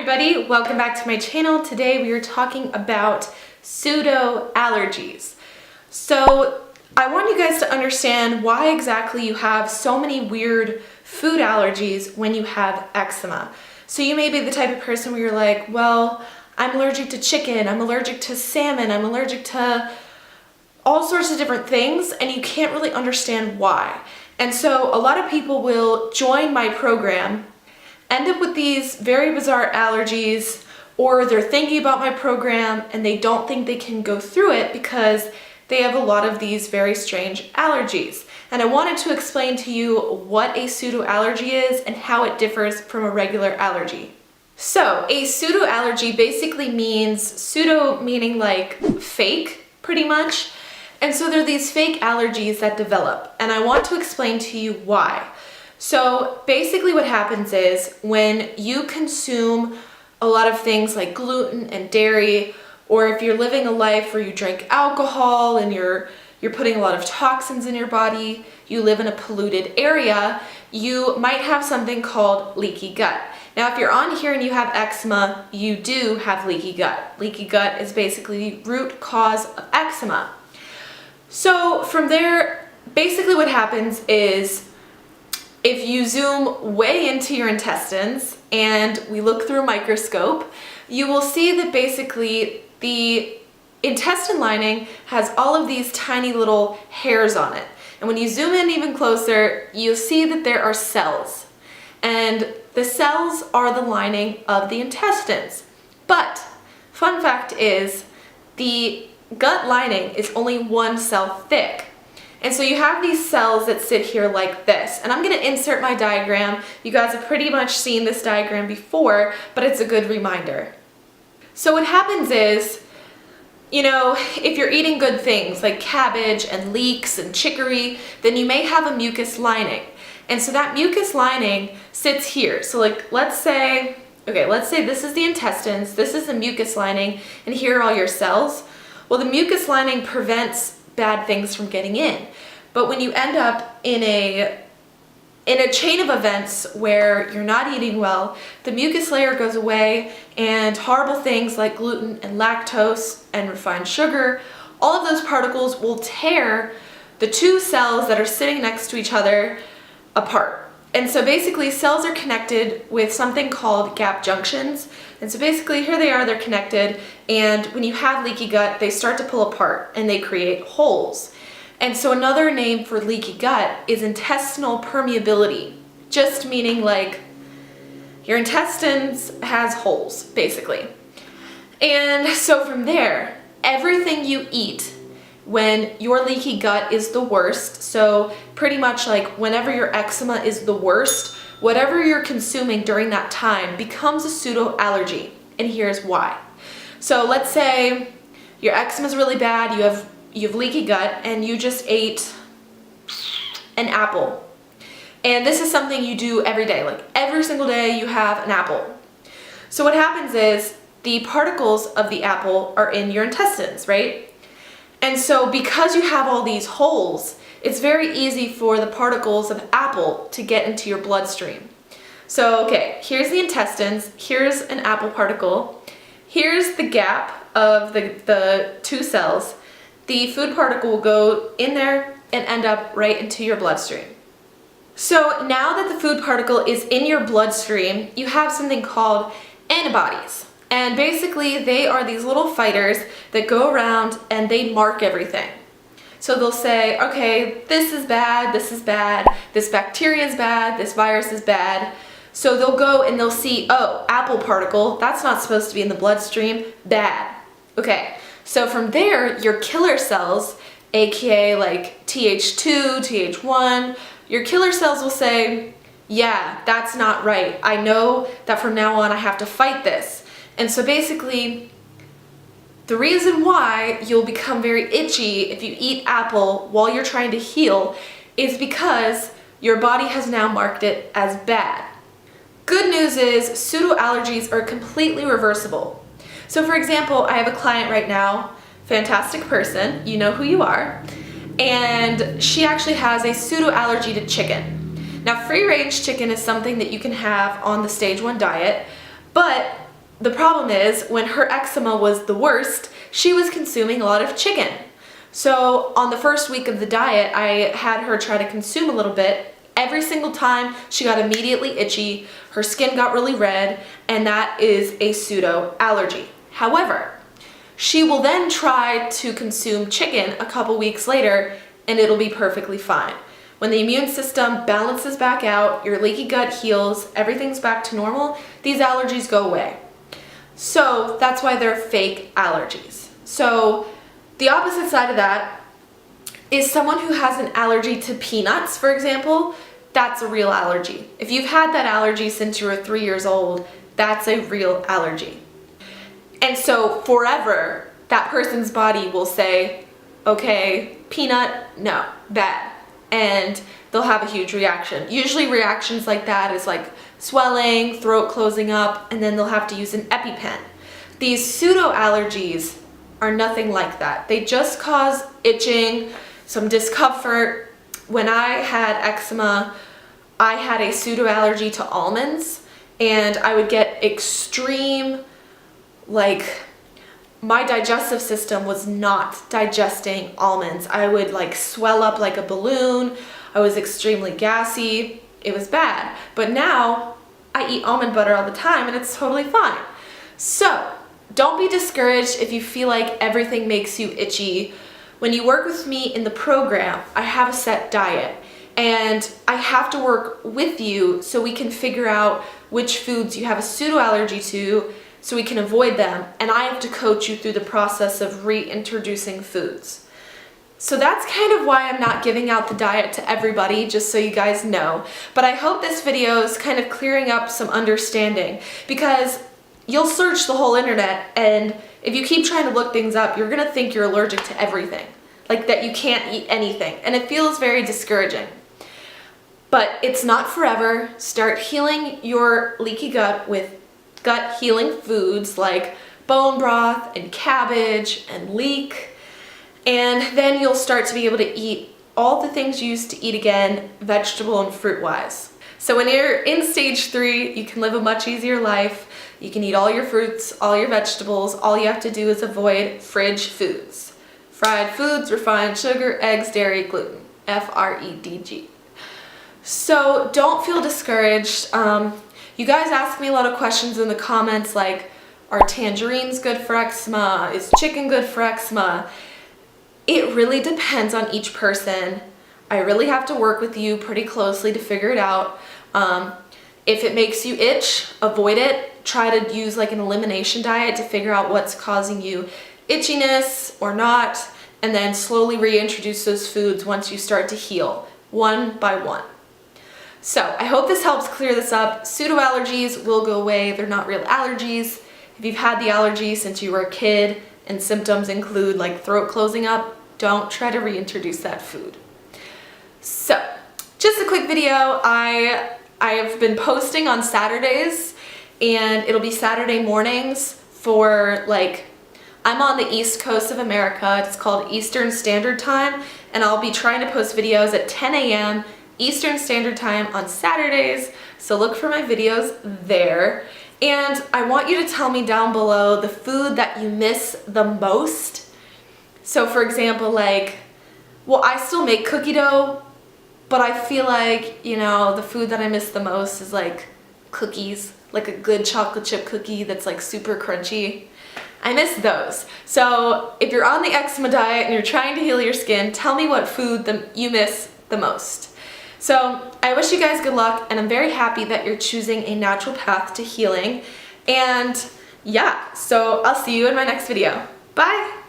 everybody, welcome back to my channel. Today we are talking about pseudo allergies. So I want you guys to understand why exactly you have so many weird food allergies when you have eczema. So you may be the type of person where you're like, well, I'm allergic to chicken, I'm allergic to salmon, I'm allergic to all sorts of different things, and you can't really understand why. And so a lot of people will join my program, end up with these very bizarre allergies, or they're thinking about my program and they don't think they can go through it because they have a lot of these very strange allergies. And I wanted to explain to you what a pseudo allergy is and how it differs from a regular allergy. So a pseudo allergy basically means, pseudo meaning like fake, pretty much. And so there are these fake allergies that develop, and I want to explain to you why. So basically what happens is when you consume a lot of things like gluten and dairy, or if you're living a life where you drink alcohol and you're putting a lot of toxins in your body, you live in a polluted area, you might have something called leaky gut. Now if you're on here and you have eczema, you do have leaky gut. Leaky gut is basically the root cause of eczema. So from there, basically what happens is if you zoom way into your intestines and we look through a microscope, you will see that basically the intestine lining has all of these tiny little hairs on it. And when you zoom in even closer, you'll see that there are cells. And the cells are the lining of the intestines. But fun fact is, the gut lining is only one cell thick. And so you have these cells that sit here like this. And I'm going to insert my diagram. You guys have pretty much seen this diagram before, but it's a good reminder. So what happens is, you know, if you're eating good things like cabbage and leeks and chicory, then you may have a mucus lining. And so that mucus lining sits here. So like, let's say this is the intestines, this is the mucus lining, and here are all your cells. Well, the mucus lining prevents bad things from getting in. But when you end up in a chain of events where you're not eating well, the mucus layer goes away and horrible things like gluten and lactose and refined sugar, all of those particles will tear the two cells that are sitting next to each other apart. And so basically cells are connected with something called gap junctions. And so basically here they are, they're connected, and when you have leaky gut, they start to pull apart and they create holes. And so another name for leaky gut is intestinal permeability, just meaning like your intestines has holes, basically. And so from there, everything you eat when your leaky gut is the worst, so pretty much like whenever your eczema is the worst, whatever you're consuming during that time becomes a pseudo allergy, and here's why. So let's say your eczema is really bad, you have leaky gut, and you just ate an apple. And this is something you do every day, like every single day you have an apple. So what happens is the particles of the apple are in your intestines, right? And so because you have all these holes, it's very easy for the particles of apple to get into your bloodstream. So, okay, here's the intestines, here's an apple particle, here's the gap of the two cells. The food particle will go in there and end up right into your bloodstream. So now that the food particle is in your bloodstream, you have something called antibodies. And basically they are these little fighters that go around and they mark everything. So they'll say, okay, this is bad, this bacteria is bad, this virus is bad. So they'll go and they'll see, oh, apple particle, that's not supposed to be in the bloodstream, bad. Okay, so from there, your killer cells, aka like Th2, Th1, your killer cells will say, yeah, that's not right. I know that from now on I have to fight this. And so basically, the reason why you'll become very itchy if you eat apple while you're trying to heal is because your body has now marked it as bad. Good news is pseudo allergies are completely reversible. So for example, I have a client right now, fantastic person, you know who you are, and she actually has a pseudo allergy to chicken. Now free range chicken is something that you can have on the stage 1 diet, but the problem is, when her eczema was the worst, she was consuming a lot of chicken. So on the first week of the diet, I had her try to consume a little bit. Every single time, she got immediately itchy, her skin got really red, and that is a pseudo allergy. However, she will then try to consume chicken a couple weeks later, and it'll be perfectly fine. When the immune system balances back out, your leaky gut heals, everything's back to normal, these allergies go away. So that's why they're fake allergies. So the opposite side of that is someone who has an allergy to peanuts, for example. That's a real allergy. If you've had that allergy since you were 3 years old, that's a real allergy. And so forever, that person's body will say, okay, peanut, no, bad. And they'll have a huge reaction. Usually reactions like that is like swelling, throat closing up, and then they'll have to use an EpiPen. These pseudo allergies are nothing like that. They just cause itching, some discomfort. When I had eczema, I had a pseudo allergy to almonds, and I would get extreme, like, my digestive system was not digesting almonds. I would like swell up like a balloon. I was extremely gassy. It was bad. But now I eat almond butter all the time and it's totally fine. So don't be discouraged if you feel like everything makes you itchy. When you work with me in the program, I have a set diet and I have to work with you so we can figure out which foods you have a pseudo allergy to so we can avoid them, and I have to coach you through the process of reintroducing foods. So that's kind of why I'm not giving out the diet to everybody, just so you guys know. But I hope this video is kind of clearing up some understanding, because you'll search the whole internet, and if you keep trying to look things up, you're gonna think you're allergic to everything, like that you can't eat anything, and it feels very discouraging. But it's not forever. Start healing your leaky gut with gut healing foods like bone broth and cabbage and leek, and then you'll start to be able to eat all the things you used to eat again, vegetable and fruit wise. So when you're in stage 3, you can live a much easier life. You can eat all your fruits, all your vegetables. All you have to do is avoid fridge foods. Fried foods, refined sugar, eggs, dairy, gluten. FREDG. So don't feel discouraged. You guys ask me a lot of questions in the comments like, are tangerines good for eczema? Is chicken good for eczema? It really depends on each person. I really have to work with you pretty closely to figure it out. If it makes you itch, avoid it. Try to use like an elimination diet to figure out what's causing you itchiness or not, and then slowly reintroduce those foods once you start to heal, one by one. So I hope this helps clear this up. Pseudo allergies will go away. They're not real allergies. If you've had the allergy since you were a kid and symptoms include like throat closing up, don't try to reintroduce that food. So just a quick video. I have been posting on Saturdays, and it'll be Saturday mornings for like, I'm on the East Coast of America. It's called Eastern Standard Time, and I'll be trying to post videos at 10 a.m. Eastern Standard Time on Saturdays, so look for my videos there. And I want you to tell me down below the food that you miss the most. So for example, like, well, I still make cookie dough, but I feel like, you know, the food that I miss the most is like cookies, like a good chocolate chip cookie that's like super crunchy. I miss those. So if you're on the eczema diet and you're trying to heal your skin, tell me what food you miss the most. So I wish you guys good luck, and I'm very happy that you're choosing a natural path to healing. And yeah, so I'll see you in my next video. Bye!